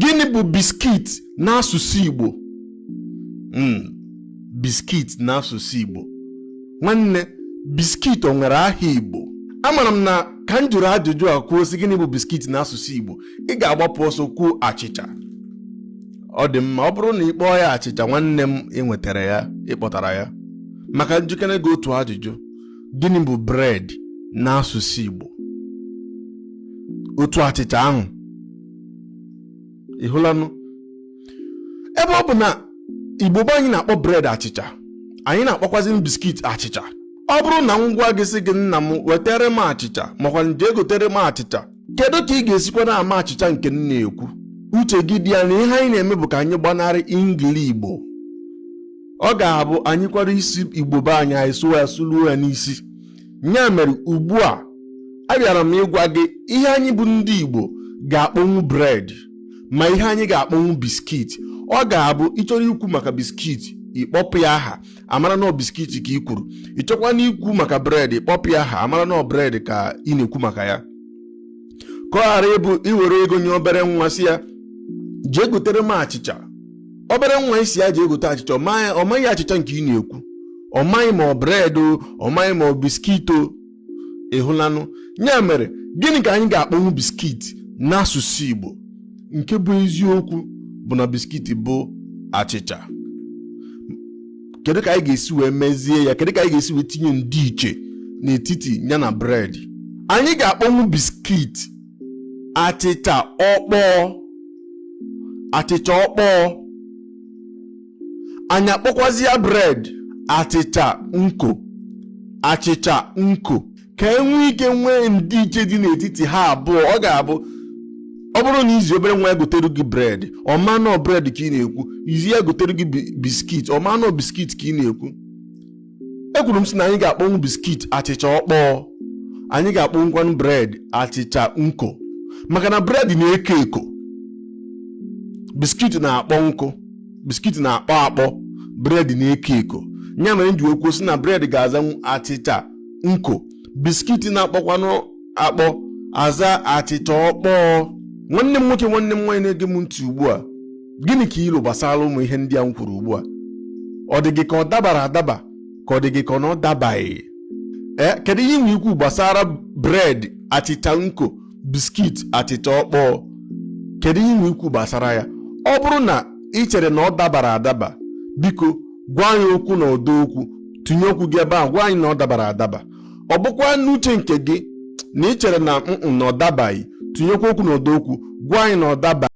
Gịnị bụ biskit n'asụsụ Igbo? Biskit n'asụsụ Igbo. Nwanne, biskit o nwere aha Igbo? Amara m na ka m jụrụ ajụjụ a kwuo sị gịnị bụ biskit n'asụsụ Igbo, ị ga-agbapụ ọsọ kwuo achịcha. Ọ dị mma, ọ bụrụ na ị kpọọ ya achịcha, nwanne m enwetara ya, ịkpọtara ya. Maka njikere gị otu ajụjụ, gịnị bụ bread n'asụsụ Igbo? Otu achịcha ahụ. Ị hụlanụ? Ebe ọ bụ na Igbo bụ anyị na-akpọ bread achịcha, anyị na-akpọkwazi biskit achịcha. Ọ bụrụ na m gwa gị sị gị nna m wetere m achịcha makwa nje gotere m achịcha, kedu ka ị ga-esikwa na-ama achịcha nke m na-ekwu? Uche gị dị ya na ihe anyị na-eme bụ ka anyị gbanarị EnglIgbo. Ọ ga-abụ anyị kwara isi Igbo be anyị sụọ ya sụluo ya n'isi. Ya mere ugbu a abịara m ịgwa gị ihe anyị bụ ndị Igbo ga-akpọnwụ bread ma ihe anyị ga-akpọnwụ biskit. Ọ ga-abụ ịchọrọ ikwu maka biskit ịkpọpụ ya aha amara na biskit ka ị kwuru. Ịchọkwa na ikwu maka bread ịkpọpụ ya aha amara na bread ka ị na-ekwu maka ya. Ka ọ ghara ịbụ iwere ego nye obere nwa si ya jee gotere m achịcha. Obere nwa isi ya jee gote achịcha, ọ maghị achịcha nke ị na-ekwu. Ọ maghị ma ọ bread o, ọ maghị ma ọ biskit o. Ị hụlanụ? Ya mere gịnị ka anyị ga-akpọnwụ biskit n'asụsụ Igbo? Nke bụ eziokwu bụ na biskit bụ achịcha. Kedu ka anyị ga-esi wee mezie ya? Kedu ka anyị ga-esi wee tinye ndịiche n'etiti ya na bread? Anyị ga-akpọnwụ biskit achịcha ọkpọọ. Achịcha ọkpọọ. Anyị akpọkwazi ya bread achịcha nko. Achịcha nko. Ka enwee ike nwee ndịiche dị n'etiti ha abụọ, ọ ga-abụ ọ bụrụ na izi obere nwa ya gotere gị bread, ọ ma na bread ka ị na-ekwu. Izi ya gotere gị biskit, ọ ma na biskit ka ị na-ekwu. Ekwuru m sị na anyị ga-akpọnwụ biskit achịcha ọkpọọ. Anyị ga-akpọnwụkwanụ bread achịcha nko. Maka na bread na-eko eko, biskit na-akpọ nkụ, biskit na-akpọ akpọ, bread na-eko eko. Ya mere nji okwu sị na bread ga-azanwu achịcha nko, biskit na-akpọkwanụ akpọ aza achịcha ọkpọọ. Nwanne m nwoke, nwanne m nwaanyị na-ege m ntị ugbu a, gịnị ka ilu gbasara ụmụ ihe ndị a m kwuru ugbu a? Ọ dị gị ka ọ dabara adaba ka ọ dị gị ka ọ dabaghị? Kedu ihe inwe ikwu gbasara bread achịcha nko, biskit achịcha ọkpọọ? Kedu ihe inwe ikwu gbasara ya? Ọ bụrụ na ị chere na ọ dabara adaba, biko gwa anyị okwu na ọdọ okwu, tinye okwu gị ebe a, gwa anyị na ọ dabara adaba. Ọ bụkwa n'uche nke gị na ị chere na ọ dabaghị, tinyekwa okwu na ọdọ okwu, gwa anyị na ọ dabaghị.